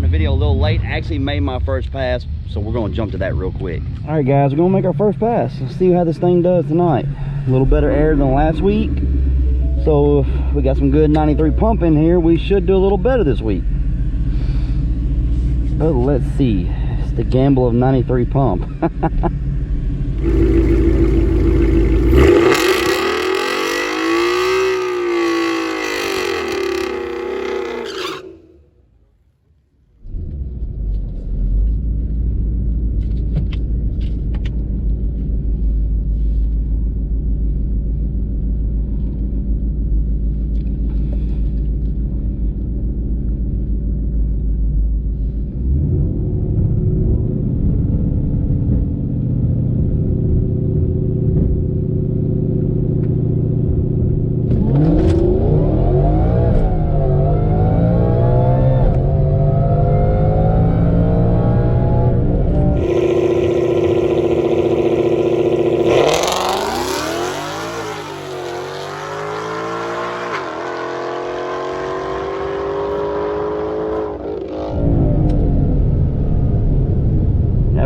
the video a little late. Actually made my first pass, so we're gonna jump to that real quick. All right, guys, we're gonna make our first pass. Let's see how this thing does tonight. A little better air than last week. So if we got some good 93 pump in here, we should do a little better this week. But let's see. It's the gamble of 93 pump.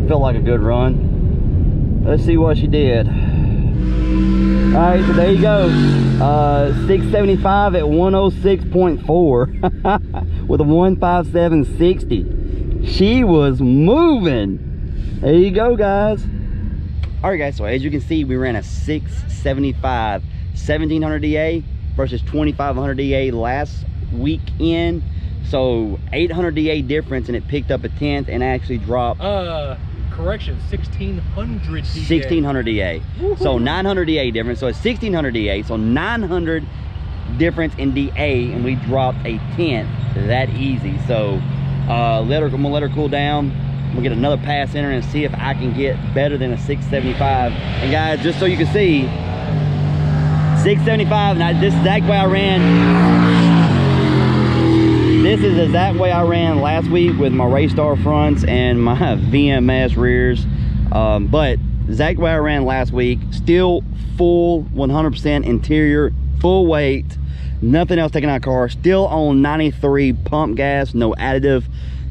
Felt like a good run. Let's see what she did. All right, so there you go. 675 at 106.4 with a 157.60. She was moving. There you go, guys. All right, guys, so as you can see, we ran a 675 1700 DA versus 2500 DA last weekend. So 800 DA difference, and it picked up a 10th and actually dropped correction, 1600 DA. 1600 DA. So 900 DA difference. So it's 1600 DA. So 900 difference in DA, and we dropped a 10th that easy. So I'm gonna let her cool down. We'll get another pass in her and see if I can get better than a 675. And guys, just so you can see, 675. Now this is exact way I ran. This is the exact way I ran last week with my Raystar fronts and my VMS rears. But exact way I ran last week, still full 100% interior, full weight, nothing else taken out of the car, still on 93 pump gas, no additive,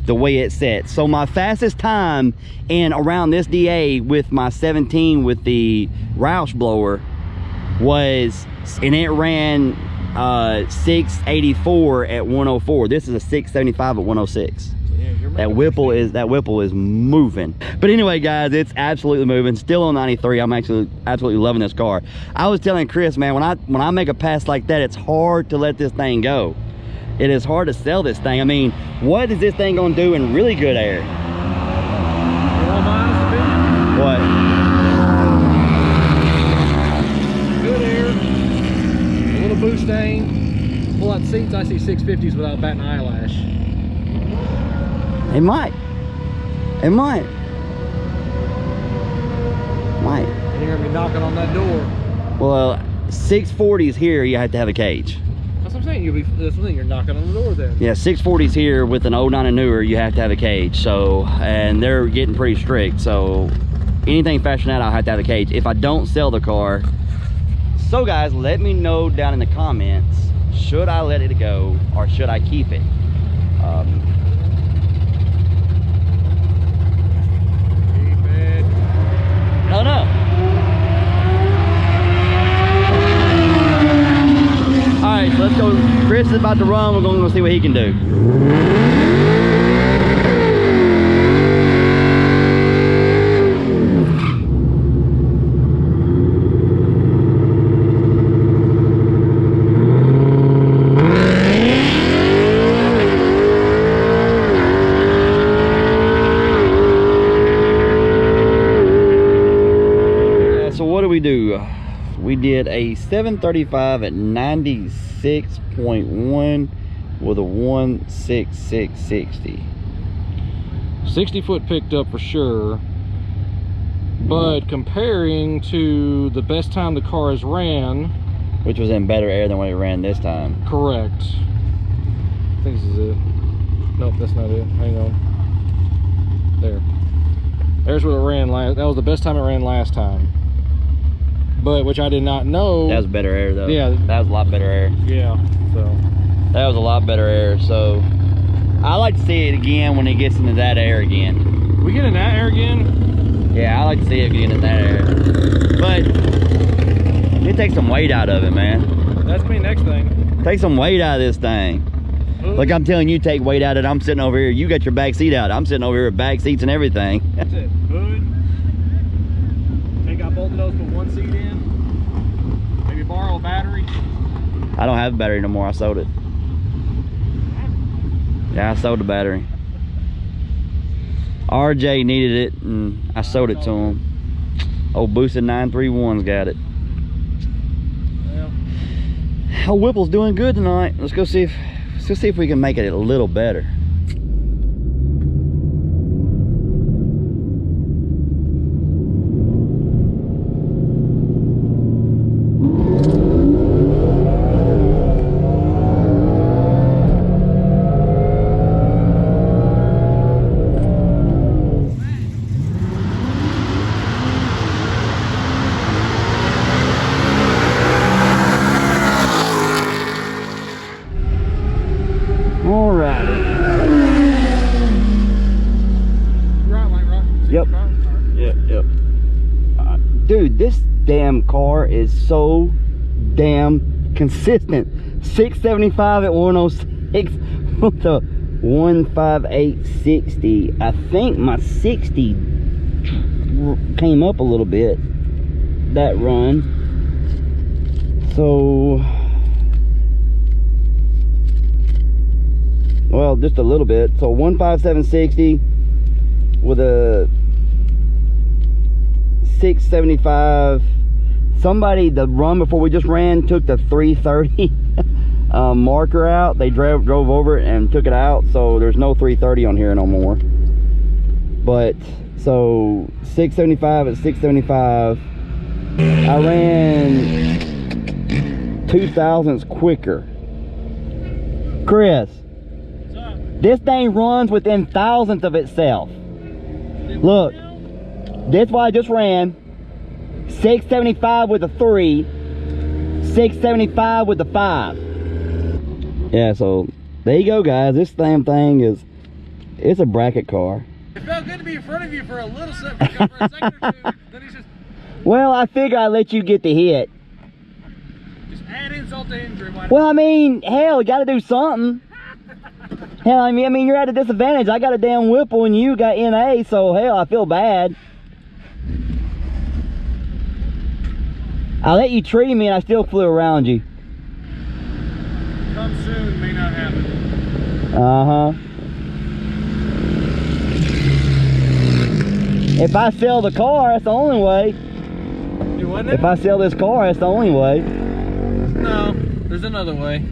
the way it's set. So my fastest time in around this DA with my 17 with the Roush blower was, and it ran 684 at 104. This is a 675 at 106. Yeah, that Whipple is moving. But anyway, guys, it's absolutely moving. Still on 93. I'm actually absolutely loving this car. I was telling Chris, man, when I make a pass like that, it's hard to let this thing go. It is hard to sell this thing. I mean, what is this thing gonna do in really good air? What? Boost aim, pull out the seats. I see 650s without batting an eyelash. It might. It might. Might. And you're gonna be knocking on that door. Well, 640s here, you have to have a cage. That's what I'm saying. That's the thing. You're knocking on the door then. Yeah, 640s here with an 09 and newer, you have to have a cage. So, and they're getting pretty strict. So, anything faster than that, I'll have to have a cage. If I don't sell the car. So guys, let me know down in the comments, should I let it go or should I keep it? Keep it. No. All right, so let's go. Chris is about to run. We're going to go see what he can do. We did a 735 at 96.1 with a 16660. 60 foot picked up for sure, but comparing to the best time the car has ran, which was in better air than what it ran this time. Correct. I think this is it. Nope, that's not it. Hang on. There's what it ran last. That was the best time it ran last time. But which I did not know. That was better air though. Yeah. That was a lot better air. Yeah. So that was a lot better air. So I like to see it again when it gets into that air again. We get in that air again? Yeah, I like to see it get in that air. But it takes some weight out of it, man. That's me next thing. Take some weight out of this thing. Like I'm telling you, take weight out of it. I'm sitting over here. You got your back seat out. I'm sitting over here with back seats and everything. That's it. Hood. Take out both of those, put one seat in. Maybe borrow a battery. I don't have a battery no more. I sold it. Yeah, I sold the battery. RJ needed it, and I sold it to him. Old Boosted 931's got it. Yeah. Oh, Whipple's doing good tonight. Let's go see if we can make it a little better. Dude, this damn car is so damn consistent. 675 at 106 with the 15860. I think my 60 came up a little bit that run. So, well, just a little bit. So 15760 with a 675. Somebody, the run before we just ran, took the 330 marker out. They drove over it and took it out, so there's no 330 on here no more. But so 675 at 675, I ran 2000s quicker. Chris, this thing runs within thousandths of itself. Look, that's why I just ran 675 with a 3, 675 with the 5. Yeah, so there you go, guys. This damn thing it's a bracket car. It felt good to be in front of you for a little second, for a second or two. Then he's just... Well, I figure I'd let you get the hit. Just add insult to injury. Well, I mean, hell, you got to do something. Hell, I mean, you're at a disadvantage. I got a damn Whipple and you got NA, so hell, I feel bad. I let you tree me and I still flew around you. Come soon may not happen. Uh-huh. If I sell the car, that's the only way. You wouldn't? If I sell this car, that's the only way. No, there's another way.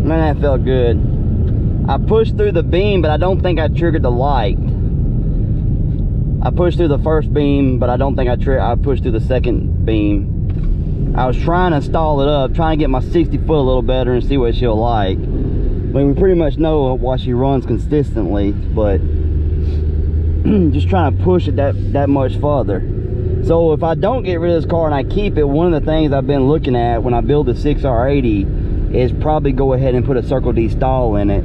Man, that felt good. I pushed through the beam, but I don't think I triggered the light. I pushed through the first beam, but I don't think I pushed through the second beam. I was trying to stall it up, trying to get my 60 foot a little better and see what she'll like. I mean, we pretty much know why she runs consistently, but just trying to push it that much further. So if I don't get rid of this car and I keep it, one of the things I've been looking at when I build the 6R80 is probably go ahead and put a Circle D stall in it.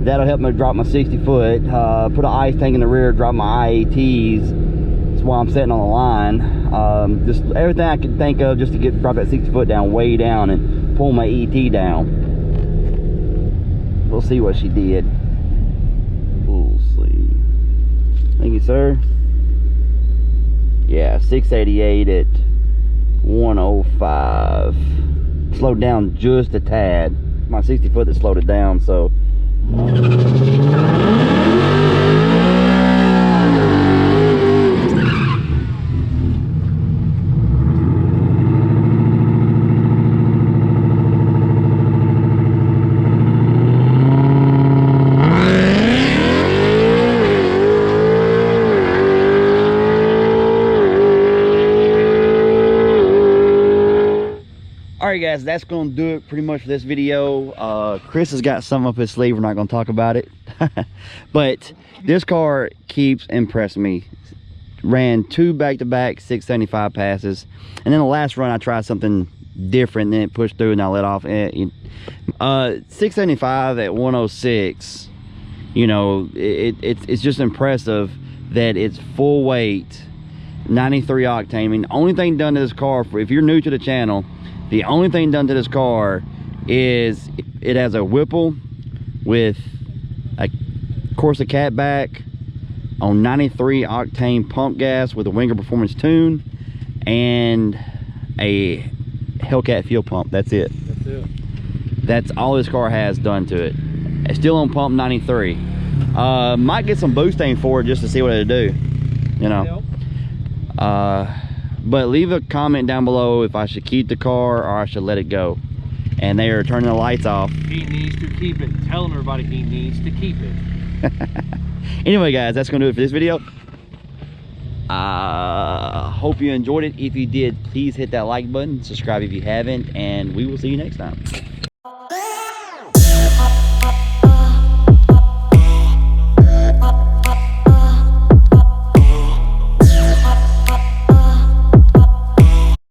That'll help me drop my 60 foot, put an ice tank in the rear, drop my IATs. That's why I'm sitting on the line. Just everything I could think of just to drop that 60 foot down, way down, and pull my ET down. We'll see what she did. We'll see. Thank you, sir. Yeah, 688 at 105. Slowed down just a tad. My 60 foot that slowed it down, so. Alright guys, that's going to do it pretty much for this video. Chris has got something up his sleeve. We're not going to talk about it. But this car keeps impressing me. Ran 2 back-to-back 675 passes. And then the last run I tried something different. And then it pushed through and I let off. 675 at 106. You know, it's just impressive that it's full weight. 93 octane. I mean, the only thing done to this car, if you're new to the channel, the only thing done to this car is it has a Whipple with a Corsa Catback on 93 octane pump gas with a Wengerd Performance tune and a Hellcat fuel pump. That's it. That's it. That's all this car has done to it. It's still on pump 93. Might get some boosting for it just to see what it'll do, you know. But leave a comment down below if I should keep the car or I should let it go. And they are turning the lights off. He needs to keep it. Tell everybody he needs to keep it. Anyway guys, that's gonna do it for this video. Hope you enjoyed it. If you did, please hit that like button, subscribe if you haven't, and we will see you next time.